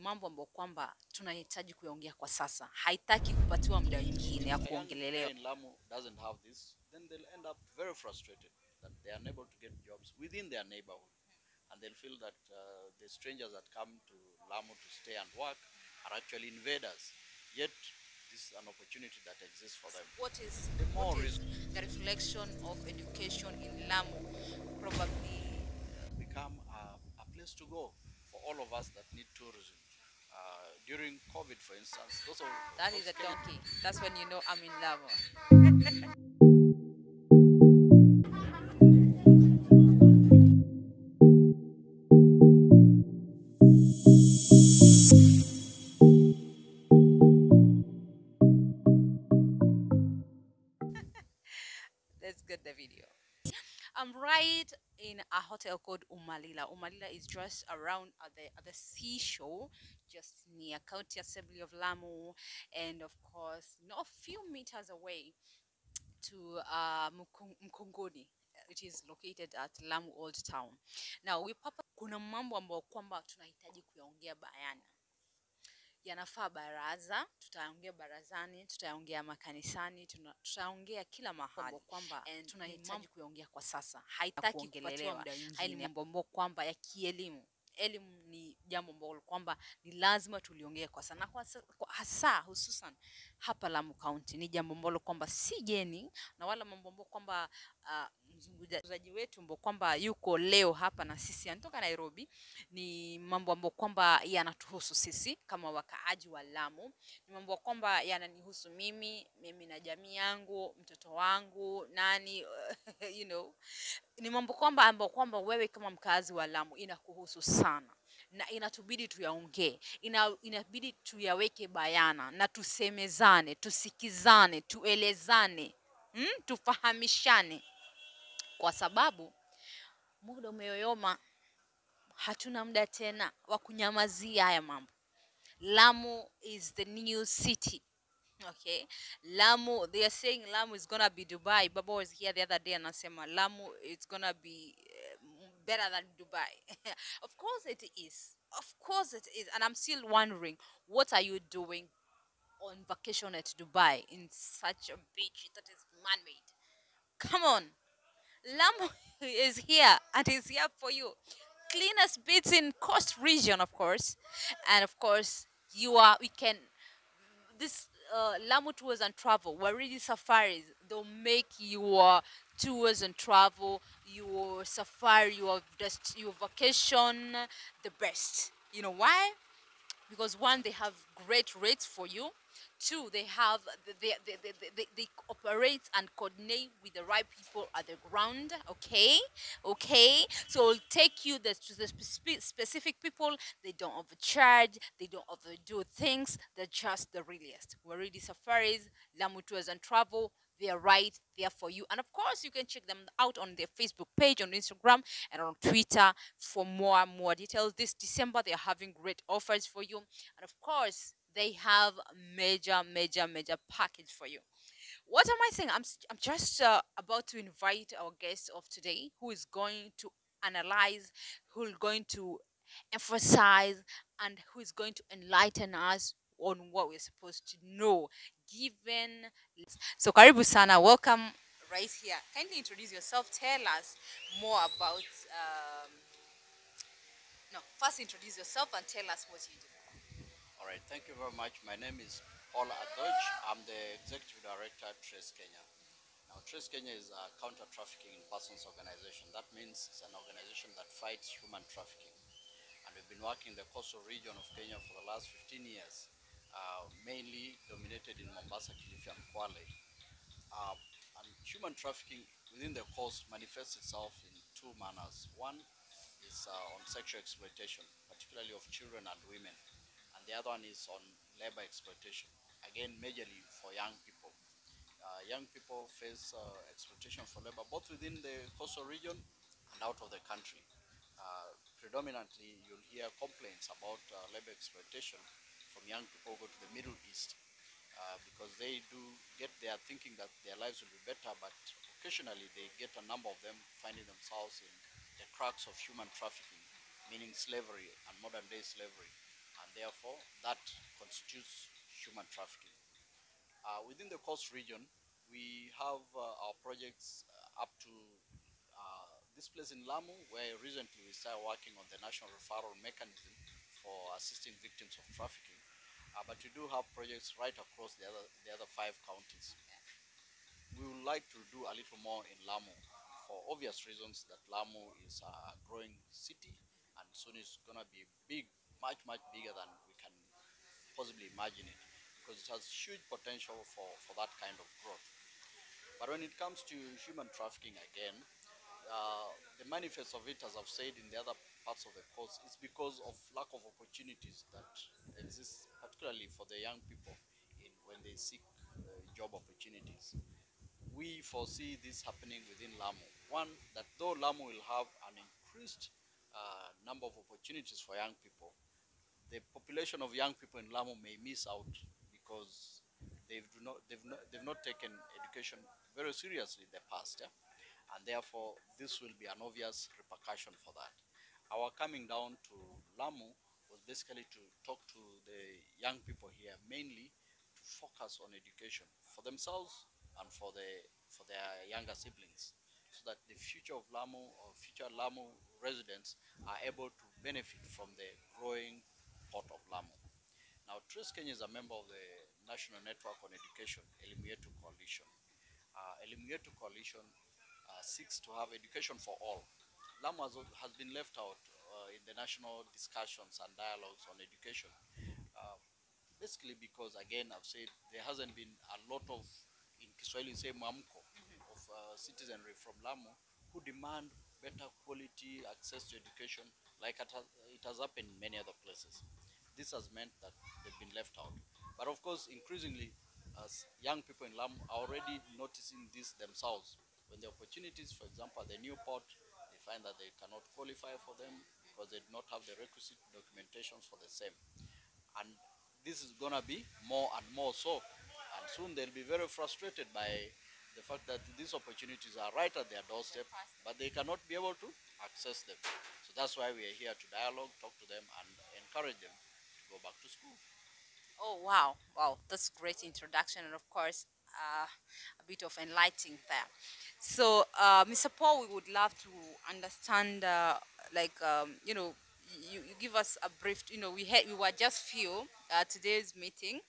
mambo ambayo kwamba tunahitaji kuyaongea kwa sasa. Haitaki kupatiwa muda mwingine ya kuongelelewa. In Lamu doesn't have this, then they'll end up very frustrated that they are unable to get jobs within their neighborhood. And they'll feel that the strangers that come to Lamu to stay and work are actually invaders. Yet, this is an opportunity that exists for them. What is the reflection of education in Lamu? Probably become a place to go for all of us that need tourism. During COVID, for instance, that is a donkey. That's when you know I'm in Lamu. Let's get the video. I'm right in a hotel called Umalila. Umalila is just around at the seashore, just near County Assembly of Lamu, and of course, not a few meters away to Mkongoni. It is located at Lamu Old Town. Now, kuna mambo ambayo kwamba tunahitaji kuyaongea bayana. Yanafaa baraza, tutaongea barazani, tutaongea makanisani, tutaongea kila mahali kwamba tunahitaji kuyaongea kwa sasa. Haitaki kupatiwa muda mwingine. Mambo kwamba ya kielimu. Elimu ni jambo ambalo kwamba ni lazima tuliongee kwa sana, kwa hasa hususan hapa Lamu County. Ni jambo ambalo kwamba si geni, na wala mambo ambalo kwamba mzungumzaji wetu ambao kwamba yuko leo hapa na sisi anatoka Nairobi, ni mambo ambayo kwamba yanatuhusu sisi kama wakaaji wa Lamu. Ni mambo kwamba yananihusu mimi na jamii yangu, mtoto wangu, nani you know. Ni mambo kwamba wewe kama mkazi wa Lamu inakuhusu sana, na inatubidi tuyaongee, inabidi tuyaweke bayana, na tusemezane, tusikizane, tuelezane, tufahamishane, kwa sababu muda umeyoyoma. Hatuna muda tena wa kunyamazia haya mambo. Lamu is the new city. Okay, Lamu, they are saying Lamu is gonna be Dubai. Baba was here the other day and anasema Lamu is gonna be better than Dubai. Of course it is. Of course it is. And I'm still wondering, what are you doing on vacation at Dubai in such a beach that is man-made? Come on. Lamu is here and is here for you. Cleanest beach in coast region, of course. And of course, we can, this Lamu tours and travel, we're really safaris. They'll make your tours and travel, your safari, your vacation the best. You know why? Because one, they have great rates for you. Two, they operate and coordinate with the right people at the ground. Okay, so it'll take you to the specific people. They don't overcharge, they don't overdo things, they're just the realest. We're really safaris, Lamu Tours and Travel. They are right there for you. And of course, you can check them out on their Facebook page, on Instagram, and on Twitter for more details. This December, they are having great offers for you. And of course, they have major package for you. What am I saying? I'm just about to invite our guest of today, who is going to analyze, who is going to emphasize, and who is going to enlighten us on what we're supposed to know, given. So karibu sana, welcome right here. Kindly introduce yourself, tell us more about first introduce yourself and tell us what you do. All right, thank you very much. My name is Paula Adoj. I'm the Executive Director at Trace Kenya. Now, Trace Kenya is a counter-trafficking in persons organization. That means it's an organization that fights human trafficking. And we've been working in the coastal region of Kenya for the last 15 years, mainly dominated in Mombasa, Kilifi, and Kwale. And human trafficking within the coast manifests itself in two manners. One is on sexual exploitation, particularly of children and women. And the other one is on labor exploitation, again, majorly for young people. Young people face exploitation for labor both within the coastal region and out of the country. Predominantly, you'll hear complaints about labor exploitation from young people who go to the Middle East because they are thinking that their lives will be better, but occasionally they get a number of them finding themselves in the cracks of human trafficking, meaning slavery and modern day slavery. and therefore that constitutes human trafficking. Within the coast region, we have our projects up to this place in Lamu, where recently we started working on the national referral mechanism for assisting victims of trafficking. But we do have projects right across the other 5 counties. We would like to do a little more in Lamu for obvious reasons that Lamu is a growing city and soon it's going to be big, much bigger than we can possibly imagine it, because it has huge potential for that kind of growth. But when it comes to human trafficking again, the manifest of it, as I've said in the other parts of the coast, is because of lack of opportunities that exist, particularly for the young people when they seek job opportunities. We foresee this happening within Lamu. One, that though Lamu will have an increased number of opportunities for young people, the population of young people in Lamu may miss out because they've not taken education very seriously in the past. Yeah? And therefore, this will be an obvious repercussion for that. Our coming down to Lamu was basically to talk to the young people here, mainly to focus on education for themselves and for their younger siblings, so that the future of Lamu or future Lamu residents are able to benefit from the growing port of Lamu. Now, Trace Kenya is a member of the National Network on Education, Elimu Yetu Coalition. Elimu Yetu Coalition seeks to have education for all. Lamu has been left out in the national discussions and dialogues on education. Uh, Basically because, again, I've said there hasn't been a lot of, in Kiswahili say mwamko, of citizenry from Lamu who demand better quality access to education like it has happened in many other places. This has meant that they've been left out. But of course, increasingly, as young people in Lamu are already noticing this themselves. When the opportunities, for example, at the new port, they find that they cannot qualify for them because they do not have the requisite documentations for the same. And this is going to be more and more so. And soon they'll be very frustrated by the fact that these opportunities are right at their doorstep, but they cannot be able to access them. So that's why we are here to dialogue, talk to them, and encourage them to go back to school. Oh, wow. Wow. That's great introduction. And of course, a bit of enlightening there. So, Mr. Paul, we would love to understand, like, you give us a brief, we were just few today's meeting,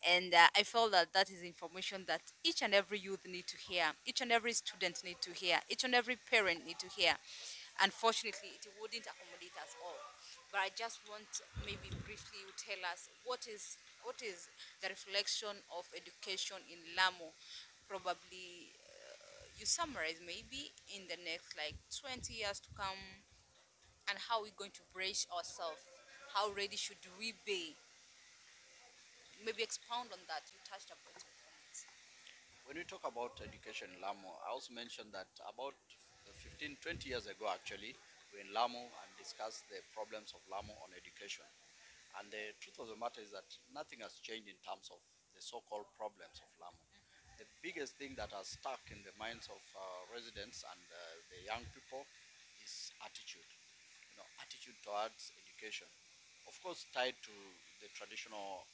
and I felt that that is information that each and every youth need to hear, each and every student need to hear, each and every parent need to hear. Unfortunately, it wouldn't accommodate us all. But I just want, maybe briefly you tell us what is the reflection of education in Lamu. Probably you summarize maybe in the next like 20 years to come, and how we're going to brace ourselves. How ready should we be? Maybe expound on that. You touched upon it. When we talk about education in Lamu, I also mentioned that about 15, 20 years ago, actually, we were in Lamu and discussed the problems of Lamu on education. And the truth of the matter is that nothing has changed in terms of the so-called problems of Lamu. The biggest thing that has stuck in the minds of residents and the young people is attitude. Attitude towards education. Of course, tied to the traditional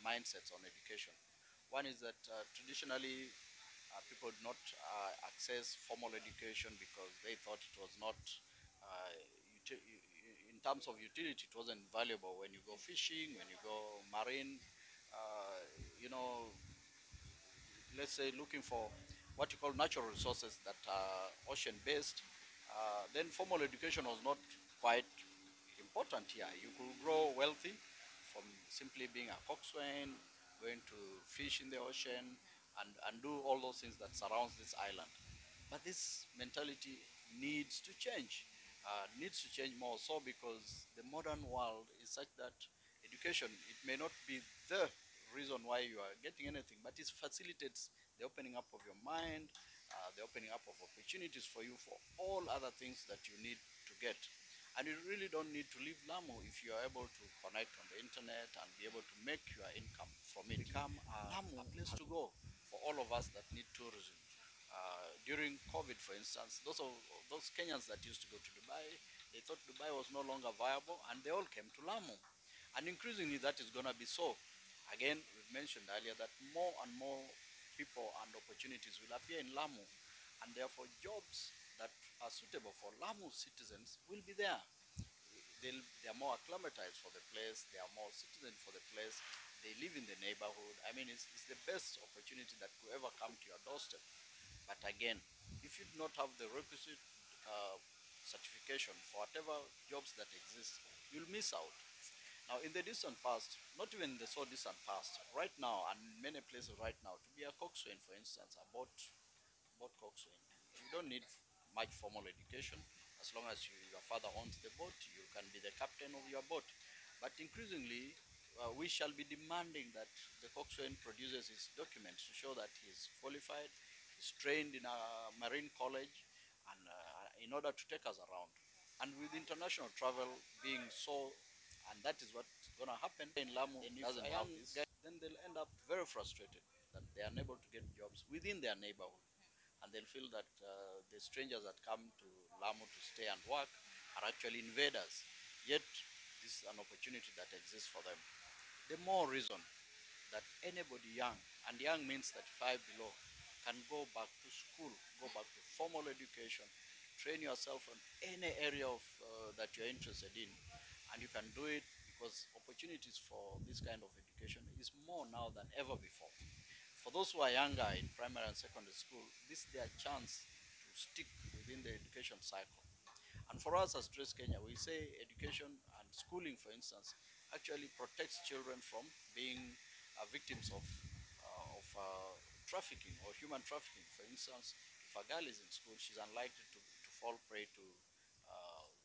mindsets on education. One is that traditionally people did not access formal education because they thought it was not, uh, in terms of utility, it wasn't valuable. When you go fishing, when you go marine, uh, you know, let's say looking for what you call natural resources that are ocean based, then formal education was not quite important here. You could grow wealthy from simply being a coxswain, going to fish in the ocean, and do all those things that surrounds this island. But this mentality needs to change. Needs to change more so because the modern world is such that education, it may not be the reason why you are getting anything, but it facilitates the opening up of your mind, the opening up of opportunities for you for all other things that you need to get. And you really don't need to leave Lamu if you are able to connect on the internet and be able to make your income from it. Become a place to go for all of us that need tourism. During COVID, for instance, those Kenyans that used to go to Dubai, they thought Dubai was no longer viable, and they all came to Lamu. And increasingly, that is going to be so. Again, we've mentioned earlier that more and more people and opportunities will appear in Lamu, and therefore jobs that are suitable for Lamu citizens will be there. They are more acclimatized for the place, they are more citizens for the place, they live in the neighborhood. I mean, it's the best opportunity that could ever come to your doorstep. But again, if you do not have the requisite uh, certification for whatever jobs that exist, you'll miss out. Now, in the distant past, not even the so distant past, right now, and many places right now, to be a coxswain, for instance, about coxswain, you don't need much formal education. As long as your father owns the boat, you can be the captain of your boat. But increasingly, we shall be demanding that the coxswain produces his documents to show that he is qualified, he's trained in a marine college, and in order to take us around. And with international travel being so, and that is what's going to happen in Lamu, and doesn't have this, then they'll end up very frustrated that they are unable to get jobs within their neighborhood. And they'll feel that the strangers that come to Lamu to stay and work are actually invaders. Yet, this is an opportunity that exists for them. The more reason that anybody young, and young means 35 below, can go back to school, go back to formal education, train yourself on any area of that you're interested in, and you can do it because opportunities for this kind of education is more now than ever before. For those who are younger in primary and secondary school, this is their chance to stick within the education cycle. And for us as Trace Kenya, we say education and schooling, for instance, actually protects children from being victims of trafficking or human trafficking. For instance, if a girl is in school, she's unlikely to fall prey to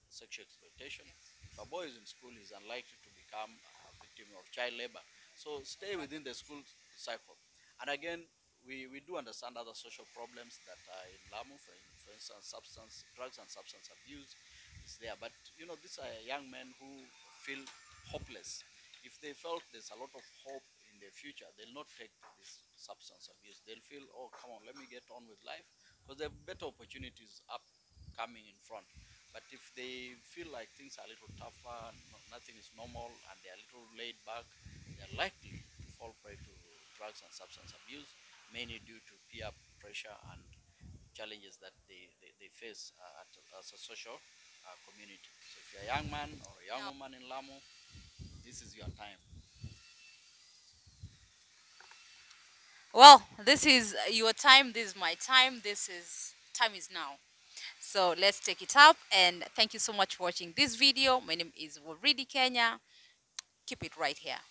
sexual exploitation. If a boy is in school, he's unlikely to become a victim of child labor. So stay within the school cycle. And again, we do understand other social problems that are in Lamu, for instance, drugs and substance abuse is there. But, these are young men who feel hopeless. If they felt there's a lot of hope in their future, they'll not take this substance abuse. They'll feel, oh, come on, let me get on with life because there are better opportunities upcoming in front. But if they feel like things are a little tougher, nothing is normal, and they're a little laid back, they're likely to fall prey to drugs and substance abuse, mainly due to peer pressure and challenges that they face as a social community. So if you're a young man or a young woman in Lamu, this is your time. Well, this is your time, this is my time, this is time is now. So let's take it up, and thank you so much for watching this video. My name is Waridi Kenya. Keep it right here.